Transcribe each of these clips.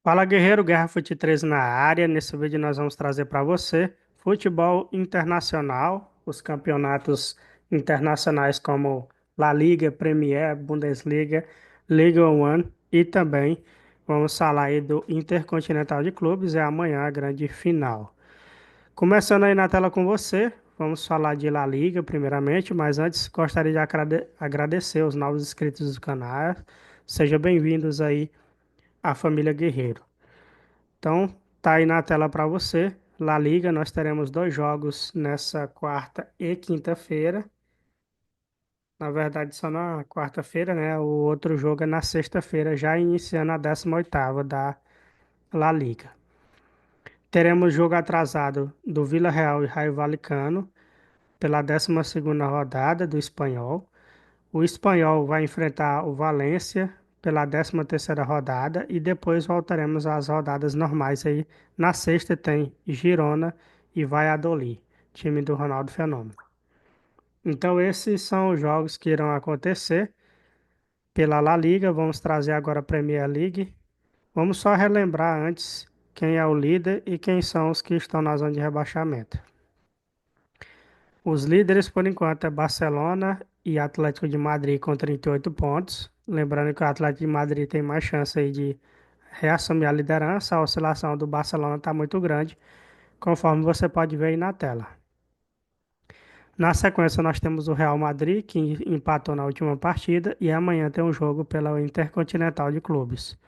Fala Guerreiro, Guerra Fute 13 na área. Nesse vídeo nós vamos trazer para você futebol internacional, os campeonatos internacionais como La Liga, Premier, Bundesliga, Liga One e também vamos falar aí do Intercontinental de Clubes, é amanhã a grande final. Começando aí na tela com você, vamos falar de La Liga primeiramente, mas antes gostaria de agradecer os novos inscritos do canal. Sejam bem-vindos aí à família Guerreiro. Então, tá aí na tela para você. La Liga, nós teremos dois jogos nessa quarta e quinta-feira. Na verdade, só na quarta-feira, né? O outro jogo é na sexta-feira, já iniciando a 18ª da La Liga. Teremos jogo atrasado do Vila Real e Raio Valecano pela 12ª rodada do Espanhol. O Espanhol vai enfrentar o Valência pela 13ª rodada e depois voltaremos às rodadas normais aí. Na sexta tem Girona e Valladolid, time do Ronaldo Fenômeno. Então esses são os jogos que irão acontecer pela La Liga. Vamos trazer agora a Premier League. Vamos só relembrar antes quem é o líder e quem são os que estão na zona de rebaixamento. Os líderes, por enquanto, é Barcelona e Atlético de Madrid com 38 pontos. Lembrando que o Atlético de Madrid tem mais chance aí de reassumir a liderança. A oscilação do Barcelona está muito grande, conforme você pode ver aí na tela. Na sequência, nós temos o Real Madrid, que empatou na última partida, e amanhã tem um jogo pela Intercontinental de Clubes.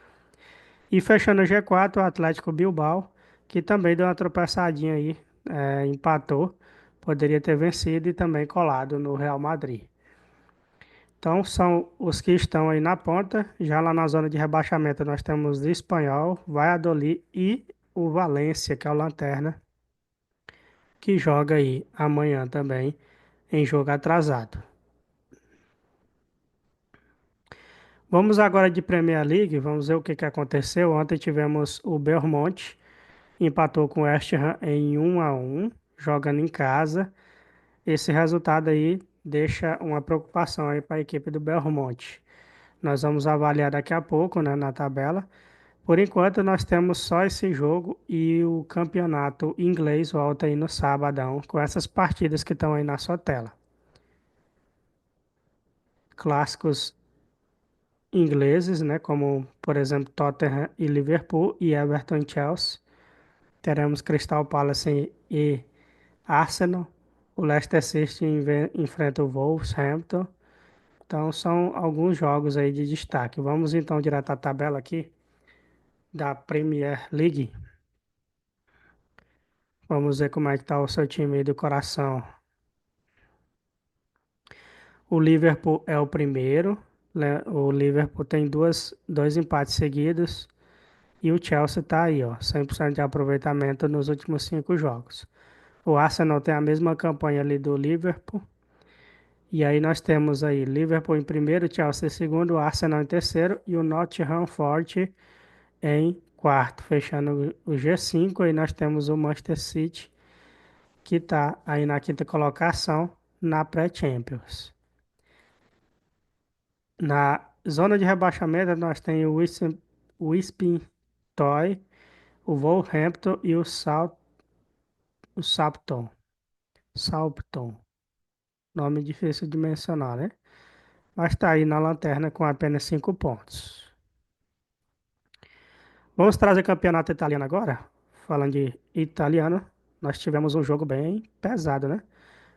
E fechando o G4, o Atlético Bilbao, que também deu uma tropeçadinha aí, empatou, poderia ter vencido e também colado no Real Madrid. Então são os que estão aí na ponta. Já lá na zona de rebaixamento nós temos o Espanhol, Valladolid e o Valência, que é o Lanterna, que joga aí amanhã também em jogo atrasado. Vamos agora de Premier League, vamos ver o que aconteceu. Ontem tivemos o Bournemouth, empatou com o West Ham em 1-1, jogando em casa. Esse resultado aí deixa uma preocupação aí para a equipe do Bournemouth. Nós vamos avaliar daqui a pouco, né, na tabela. Por enquanto, nós temos só esse jogo e o campeonato inglês volta aí no sabadão, com essas partidas que estão aí na sua tela. Clássicos ingleses, né, como, por exemplo, Tottenham e Liverpool e Everton e Chelsea. Teremos Crystal Palace e Arsenal. O Leicester City enfrenta o Wolverhampton. Então, são alguns jogos aí de destaque. Vamos então direto à tabela aqui da Premier League. Vamos ver como é que tá o seu time aí do coração. O Liverpool é o primeiro, né? O Liverpool tem dois empates seguidos. E o Chelsea tá aí, ó, 100% de aproveitamento nos últimos 5 jogos. O Arsenal tem a mesma campanha ali do Liverpool. E aí nós temos aí Liverpool em primeiro, Chelsea em segundo, Arsenal em terceiro e o Nottingham Forest em quarto. Fechando o G5, aí nós temos o Manchester City, que tá aí na quinta colocação na pré-Champions. Na zona de rebaixamento, nós temos o Ipswich Toy, o Wolverhampton e o Southampton. Southampton. Nome difícil de mencionar, né? Mas está aí na lanterna com apenas 5 pontos. Vamos trazer campeonato italiano agora? Falando de italiano, nós tivemos um jogo bem pesado, né?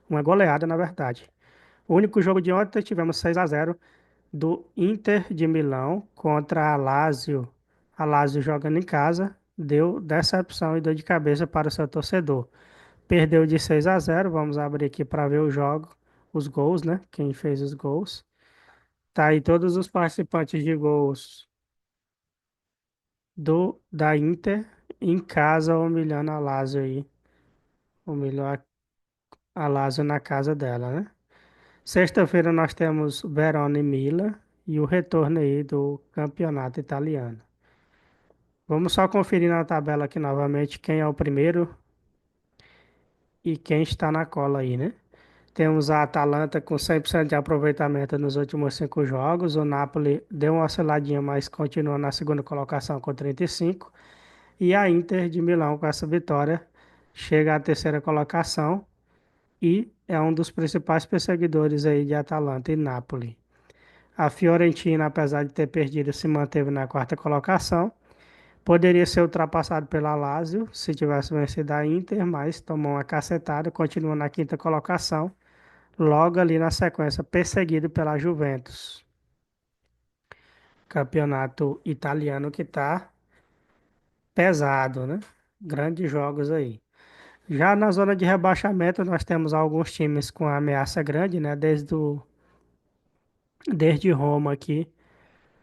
Uma goleada, na verdade. O único jogo de ontem tivemos 6-0 do Inter de Milão contra a Lazio. A Lazio jogando em casa, deu decepção e dor de cabeça para o seu torcedor. Perdeu de 6-0. Vamos abrir aqui para ver o jogo, os gols, né? Quem fez os gols. Tá aí todos os participantes de gols da Inter em casa humilhando a Lazio aí. Humilhou a Lazio na casa dela, né? Sexta-feira nós temos Verona e Milan e o retorno aí do campeonato italiano. Vamos só conferir na tabela aqui novamente quem é o primeiro e quem está na cola aí, né? Temos a Atalanta com 100% de aproveitamento nos últimos 5 jogos. O Napoli deu uma osciladinha, mas continua na segunda colocação com 35. E a Inter de Milão, com essa vitória, chega à terceira colocação e é um dos principais perseguidores aí de Atalanta e Napoli. A Fiorentina, apesar de ter perdido, se manteve na quarta colocação. Poderia ser ultrapassado pela Lazio se tivesse vencido a Inter, mas tomou uma cacetada, continua na quinta colocação, logo ali na sequência, perseguido pela Juventus. Campeonato italiano que tá pesado, né? Grandes jogos aí. Já na zona de rebaixamento, nós temos alguns times com ameaça grande, né? Desde Roma aqui.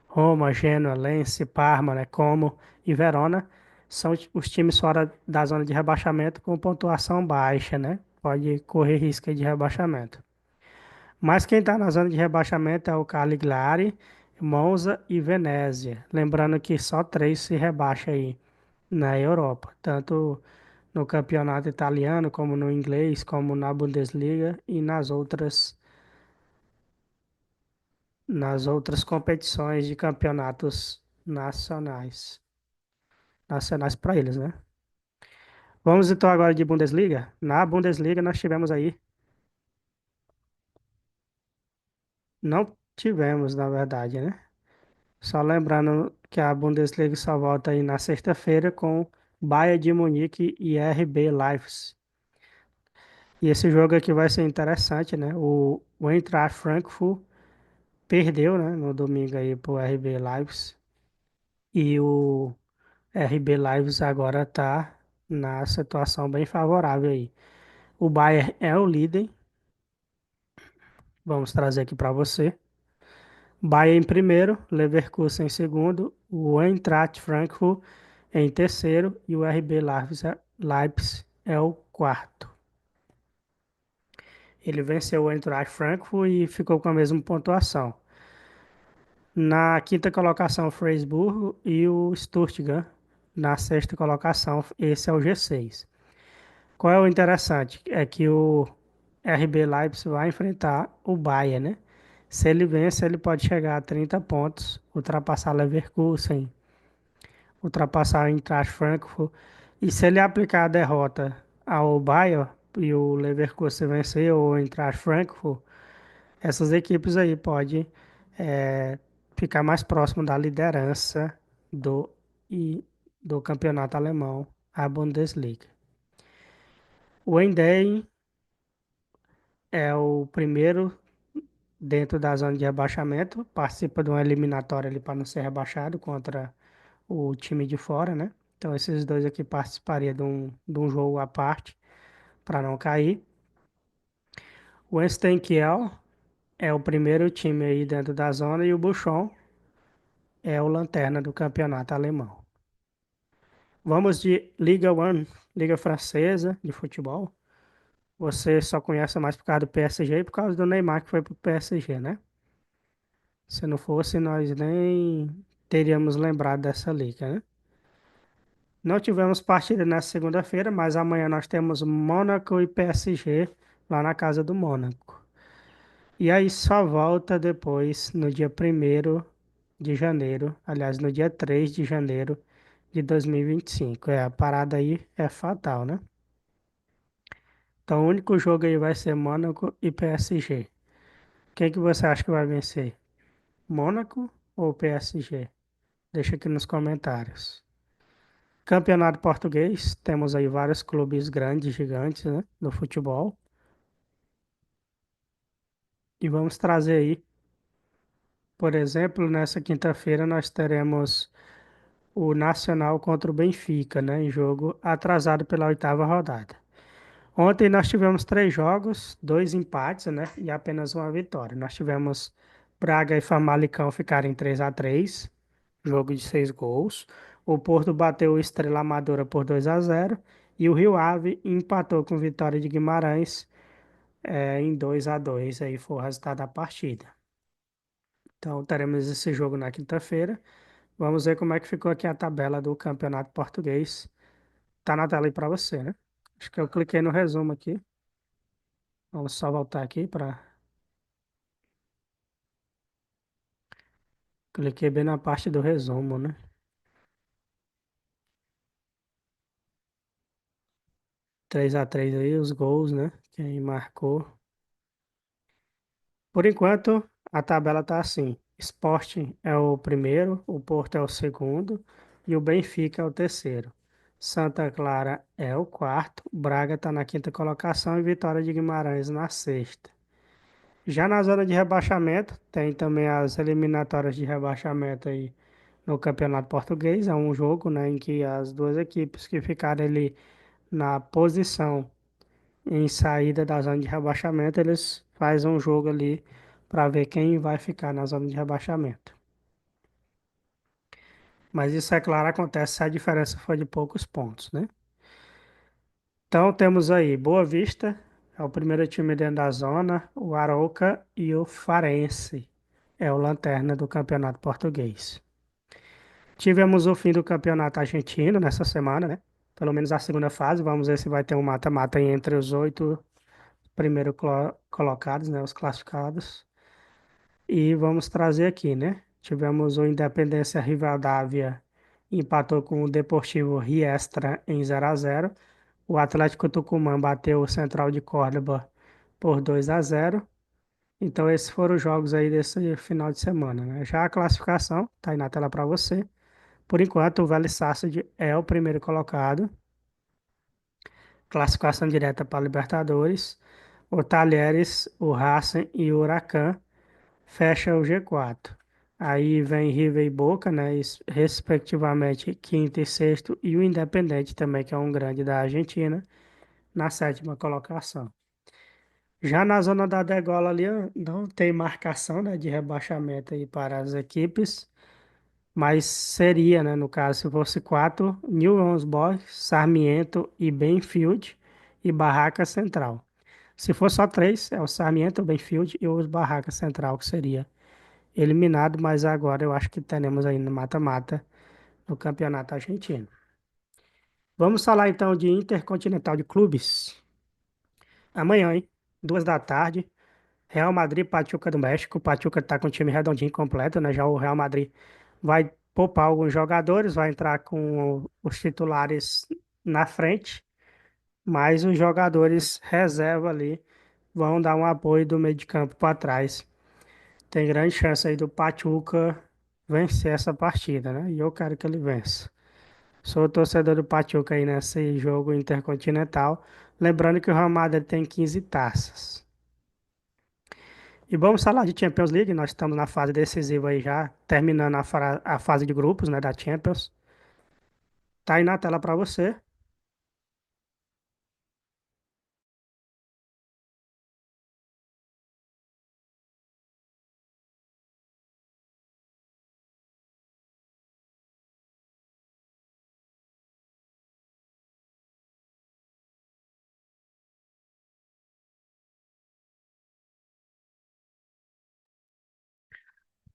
Roma, Genoa, Lecce, Parma, né? Como e Verona são os times fora da zona de rebaixamento com pontuação baixa, né? Pode correr risco aí de rebaixamento. Mas quem está na zona de rebaixamento é o Cagliari, Monza e Venezia. Lembrando que só três se rebaixa aí na Europa, tanto no campeonato italiano, como no inglês, como na Bundesliga e nas outras competições de campeonatos nacionais para eles, né? Vamos então agora de Bundesliga. Na Bundesliga nós tivemos aí, não tivemos na verdade, né? Só lembrando que a Bundesliga só volta aí na sexta-feira com Bayern de Munique e RB Leipzig. E esse jogo aqui vai ser interessante, né? O Eintracht Frankfurt perdeu, né, no domingo aí pro RB Leipzig. E o RB Leipzig agora tá na situação bem favorável aí. O Bayern é o líder, vamos trazer aqui para você. Bayern em primeiro, Leverkusen em segundo, o Eintracht Frankfurt em terceiro e o RB Leipzig é o quarto. Ele venceu o Eintracht Frankfurt e ficou com a mesma pontuação. Na quinta colocação, o Freiburg e o Stuttgart. Na sexta colocação, esse é o G6. Qual é o interessante? É que o RB Leipzig vai enfrentar o Bayern, né? Se ele vence, ele pode chegar a 30 pontos, ultrapassar Leverkusen, ultrapassar o Eintracht Frankfurt. E se ele aplicar a derrota ao Bayern e o Leverkusen vencer ou o Eintracht Frankfurt, essas equipes aí podem ficar mais próximo da liderança do, e, do campeonato alemão, a Bundesliga. O Eindhoven é o primeiro dentro da zona de rebaixamento, participa de uma eliminatória ali para não ser rebaixado contra o time de fora, né? Então esses dois aqui participariam de um jogo à parte para não cair. O Holstein Kiel é o primeiro time aí dentro da zona e o Buchon é o lanterna do campeonato alemão. Vamos de Liga One, Liga Francesa de futebol. Você só conhece mais por causa do PSG e por causa do Neymar que foi pro PSG, né? Se não fosse, nós nem teríamos lembrado dessa liga, né? Não tivemos partida nessa segunda-feira, mas amanhã nós temos Mônaco e PSG lá na casa do Mônaco. E aí só volta depois, no dia 1º de janeiro, aliás, no dia 3 de janeiro de 2025. A parada aí é fatal, né? Então o único jogo aí vai ser Mônaco e PSG. Quem que você acha que vai vencer? Mônaco ou PSG? Deixa aqui nos comentários. Campeonato português, temos aí vários clubes grandes, gigantes, né, do futebol. E vamos trazer aí, por exemplo, nessa quinta-feira nós teremos o Nacional contra o Benfica, né, em jogo atrasado pela oitava rodada. Ontem nós tivemos 3 jogos, 2 empates, né, e apenas uma vitória. Nós tivemos Braga e Famalicão ficarem 3-3, jogo de 6 gols. O Porto bateu o Estrela Amadora por 2-0 e o Rio Ave empatou com Vitória de Guimarães em 2-2. Aí foi o resultado da partida. Então teremos esse jogo na quinta-feira. Vamos ver como é que ficou aqui a tabela do Campeonato Português. Tá na tela aí para você, né? Acho que eu cliquei no resumo aqui. Vamos só voltar aqui para. Cliquei bem na parte do resumo, né? 3-3 aí, os gols, né? Quem marcou. Por enquanto, a tabela tá assim. Sport é o primeiro, o Porto é o segundo e o Benfica é o terceiro. Santa Clara é o quarto, Braga está na quinta colocação e Vitória de Guimarães na sexta. Já na zona de rebaixamento, tem também as eliminatórias de rebaixamento aí no Campeonato Português. É um jogo, né, em que as duas equipes que ficarem ali na posição em saída da zona de rebaixamento, eles fazem um jogo ali para ver quem vai ficar na zona de rebaixamento. Mas isso, é claro, acontece se a diferença for de poucos pontos, né? Então temos aí Boa Vista, é o primeiro time dentro da zona, o Arouca e o Farense, é o lanterna do Campeonato Português. Tivemos o fim do Campeonato Argentino nessa semana, né? Pelo menos a segunda fase, vamos ver se vai ter um mata-mata entre os oito primeiros colocados, né? Os classificados. E vamos trazer aqui, né? Tivemos o Independência Rivadavia empatou com o Deportivo Riestra em 0-0. O Atlético Tucumã bateu o Central de Córdoba por 2-0. Então esses foram os jogos aí desse final de semana, né? Já a classificação tá aí na tela para você. Por enquanto, o Vélez Sarsfield é o primeiro colocado. Classificação direta para Libertadores. O Talheres, o Racing e o Huracan fecha o G4. Aí vem River e Boca, né? Respectivamente, quinto e sexto. E o Independente também, que é um grande da Argentina, na sétima colocação. Já na zona da degola ali, ó, não tem marcação, né, de rebaixamento aí para as equipes, mas seria, né, no caso, se fosse quatro, Newell's Boys, Sarmiento e Benfield e Barraca Central. Se for só três, é o Sarmiento, o Benfield e os Barraca Central, que seria eliminado, mas agora eu acho que teremos aí no mata-mata no Campeonato Argentino. Vamos falar então de Intercontinental de Clubes. Amanhã, hein? 2 da tarde. Real Madrid, Pachuca do México. O Pachuca tá com o time redondinho completo, né? Já o Real Madrid vai poupar alguns jogadores, vai entrar com os titulares na frente, mas os jogadores reserva ali vão dar um apoio do meio de campo para trás. Tem grande chance aí do Pachuca vencer essa partida, né? E eu quero que ele vença. Sou torcedor do Pachuca aí nesse jogo intercontinental. Lembrando que o Real Madrid tem 15 taças. E vamos falar de Champions League. Nós estamos na fase decisiva aí já, terminando a fase de grupos, né, da Champions. Tá aí na tela para você.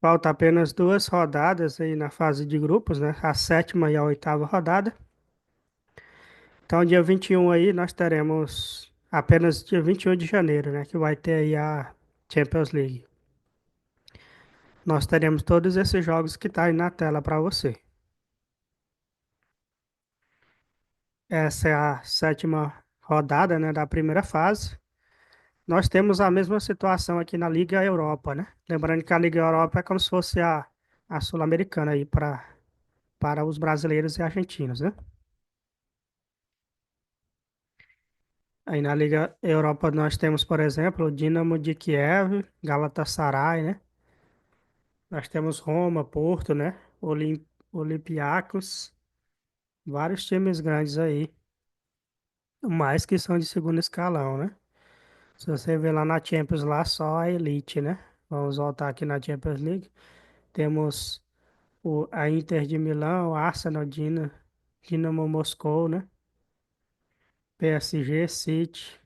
Falta apenas 2 rodadas aí na fase de grupos, né? A sétima e a oitava rodada. Então, dia 21 aí, nós teremos apenas dia 21 de janeiro, né? Que vai ter aí a Champions League. Nós teremos todos esses jogos que tá aí na tela para você. Essa é a sétima rodada, né, da primeira fase. Nós temos a mesma situação aqui na Liga Europa, né? Lembrando que a Liga Europa é como se fosse a Sul-Americana aí para os brasileiros e argentinos, né? Aí na Liga Europa nós temos, por exemplo, o Dinamo de Kiev, Galatasaray, né? Nós temos Roma, Porto, né? Olympiacos, vários times grandes aí, mais que são de segundo escalão, né? Se você ver lá na Champions, lá só a elite, né? Vamos voltar aqui na Champions League. Temos a Inter de Milão, o Arsenal, Dinamo Moscou, né? PSG, City.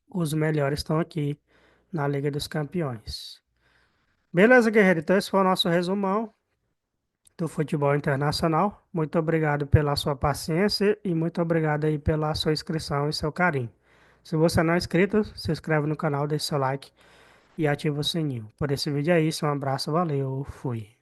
Os melhores estão aqui na Liga dos Campeões. Beleza, guerreiro? Então esse foi o nosso resumão do futebol internacional. Muito obrigado pela sua paciência e muito obrigado aí pela sua inscrição e seu carinho. Se você não é inscrito, se inscreve no canal, deixa seu like e ativa o sininho. Por esse vídeo é isso, um abraço, valeu, fui.